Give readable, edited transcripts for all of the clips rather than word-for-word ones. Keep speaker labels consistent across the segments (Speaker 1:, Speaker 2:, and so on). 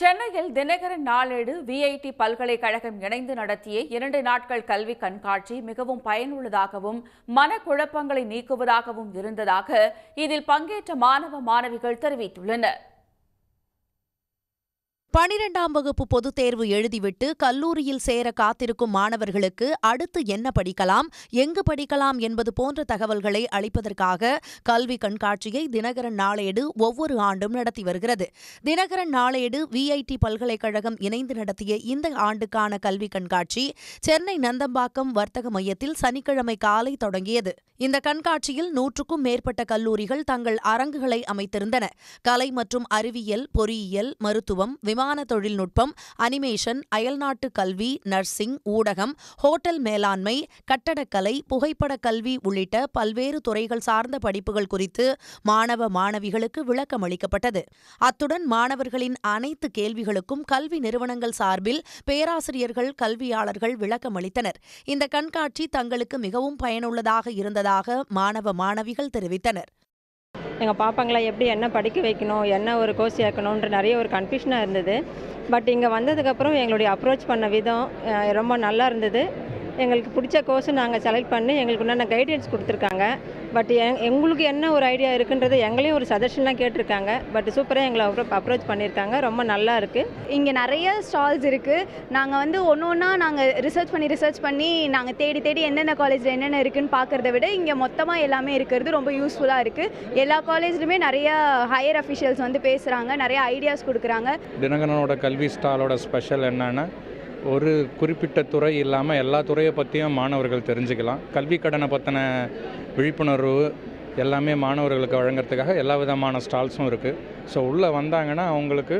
Speaker 1: சென்னையில் தினகரன் நாளேடு விஐடி பல்கலைக்கழகம் இணைந்து நடத்திய 2 நாட்கள் கல்வி கண்காட்சி மிகவும் பயனுள்ளதாகவும் மனக்குழப்பங்களை நீக்குவதாகவும் இருந்ததாக இதில் பங்கேற்ற மாணவ மாணவிகள் தெரிவித்துள்ளனர்.
Speaker 2: 12ஆம் வகுப்பு பொதுத் தேர்வு எழுதிவிட்டு கல்லூரியில் சேர காத்திருக்கும் மாணவர்களுக்கு அடுத்து என்ன படிக்கலாம், எங்கு படிக்கலாம் என்பது போன்ற தகவல்களை அளிப்பதற்காக கல்வி கண்காட்சியை தினகரன் நாளேடு ஒவ்வொரு ஆண்டும் நடத்தி வருகிறது. தினகரன் நாளேடு விஐடி பல்கலைக்கழகம் இணைந்து நடத்திய இந்த ஆண்டுக்கான கல்வி கண்காட்சி சென்னை நந்தம்பாக்கம் வர்த்தக மையத்தில் சனிக்கிழமை காலை தொடங்கியது. இந்த கண்காட்சியில் 100க்கும் மேற்பட்ட கல்லூரிகள் தங்கள் அரங்குகளை அமைத்திருந்தன. கலை மற்றும் அறிவியல், பொறியியல், மருத்துவம், விமான தொழில்நுட்பம், அனிமேஷன், அயல்நாட்டு கல்வி, நர்சிங், ஊடகம், ஹோட்டல் மேலாண்மை, கட்டடக்கலை, புகைப்பட கல்வி உள்ளிட்ட பல்வேறு துறைகள் சார்ந்த படிப்புகள் குறித்து மாணவ மாணவிகளுக்கு விளக்கம் அளிக்கப்பட்டது. அத்துடன் மாணவர்களின் அனைத்து கேள்விகளுக்கும் கல்வி நிறுவனங்கள் சார்பில் பேராசிரியர்கள், கல்வியாளர்கள் விளக்கம் அளித்தனர். இந்த கண்காட்சி தங்களுக்கு மிகவும் பயனுள்ளதாக இருந்ததாக மாணவ மாணவிகள் தெரிவித்தனர்.
Speaker 3: எங்கள் பாப்பாங்களை எப்படி என்ன படிக்க வைக்கணும், என்ன ஒரு கோர்ஸ் சேர்க்கணுன்ற நிறைய ஒரு கன்ஃபியூஷனாக இருந்தது. பட் இங்கே வந்ததுக்கப்புறம் எங்களுடைய அப்ரோச் பண்ண விதம் ரொம்ப நல்லா இருந்தது. எங்களுக்கு பிடிச்ச கோர்ஸு நாங்கள் செலக்ட் பண்ணி எங்களுக்கு உண்டான கைடன்ஸ் கொடுத்துருக்காங்க. பட் எங்களுக்கு என்ன ஒரு ஐடியா இருக்குன்றது எங்களையும் ஒரு சஜஷன்லாம் கேட்டிருக்காங்க. பட் சூப்பராக எங்களை அப்ரோச் பண்ணியிருக்காங்க. ரொம்ப நல்லா இருக்குது.
Speaker 4: இங்கே நிறைய ஸ்டால்ஸ் இருக்குது. நாங்கள் ஒன்று ஒன்றா நாங்கள் ரிசர்ச் பண்ணி நாங்கள் தேடி எந்தெந்த காலேஜில் என்னென்ன இருக்குதுன்னு பார்க்குறத விட இங்கே மொத்தமாக எல்லாமே இருக்கிறது ரொம்ப யூஸ்ஃபுல்லாக இருக்குது. எல்லா காலேஜ்லையுமே நிறைய ஹையர் அஃபிஷியல்ஸ் பேசுகிறாங்க, நிறைய ஐடியாஸ் கொடுக்குறாங்க.
Speaker 5: தினகரனோட கல்வி ஸ்டாலோட ஸ்பெஷல் என்னென்னா, ஒரு குறிப்பிட்ட துறை இல்லாமல் எல்லா துறையை பற்றியும் மாணவர்கள் தெரிஞ்சுக்கலாம். கல்வி கடனை பற்றின விழிப்புணர்வு எல்லாமே மாணவர்களுக்கு வழங்குறதுக்காக எல்லா விதமான ஸ்டால்ஸும் இருக்குது. ஸோ உள்ளே வந்தாங்கன்னா அவங்களுக்கு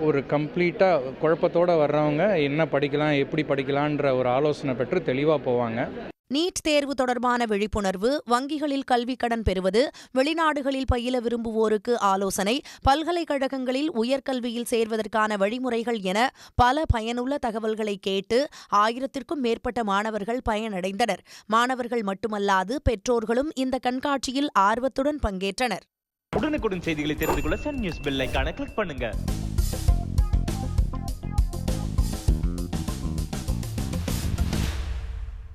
Speaker 5: ஒரு கம்ப்ளீட்டாக குழப்பத்தோடு வர்றவங்க என்ன படிக்கலாம், எப்படி படிக்கலான்ற ஒரு ஆலோசனை பெற்று தெளிவாக போவாங்க.
Speaker 2: நீட் தேர்வு தொடர்பான விழிப்புணர்வு, வங்கிகளில் கல்விக் கடன் பெறுவது, வெளிநாடுகளில் பயில விரும்புவோருக்கு ஆலோசனை, பல்கலைக்கழகங்களில் உயர்கல்வியில் சேர்வதற்கான வழிமுறைகள் என பல பயனுள்ள தகவல்களை கேட்டு 1000க்கும் மேற்பட்ட மாணவர்கள் பயனடைந்தனர். மாணவர்கள் மட்டுமல்லாது பெற்றோர்களும் இந்த கண்காட்சியில் ஆர்வத்துடன் பங்கேற்றனர்.
Speaker 6: உடனுக்குடன் செய்திகளை தெரிந்து கொள்ள சன் நியூஸ் பெல் ஐகானை கிளிக் பண்ணுங்க.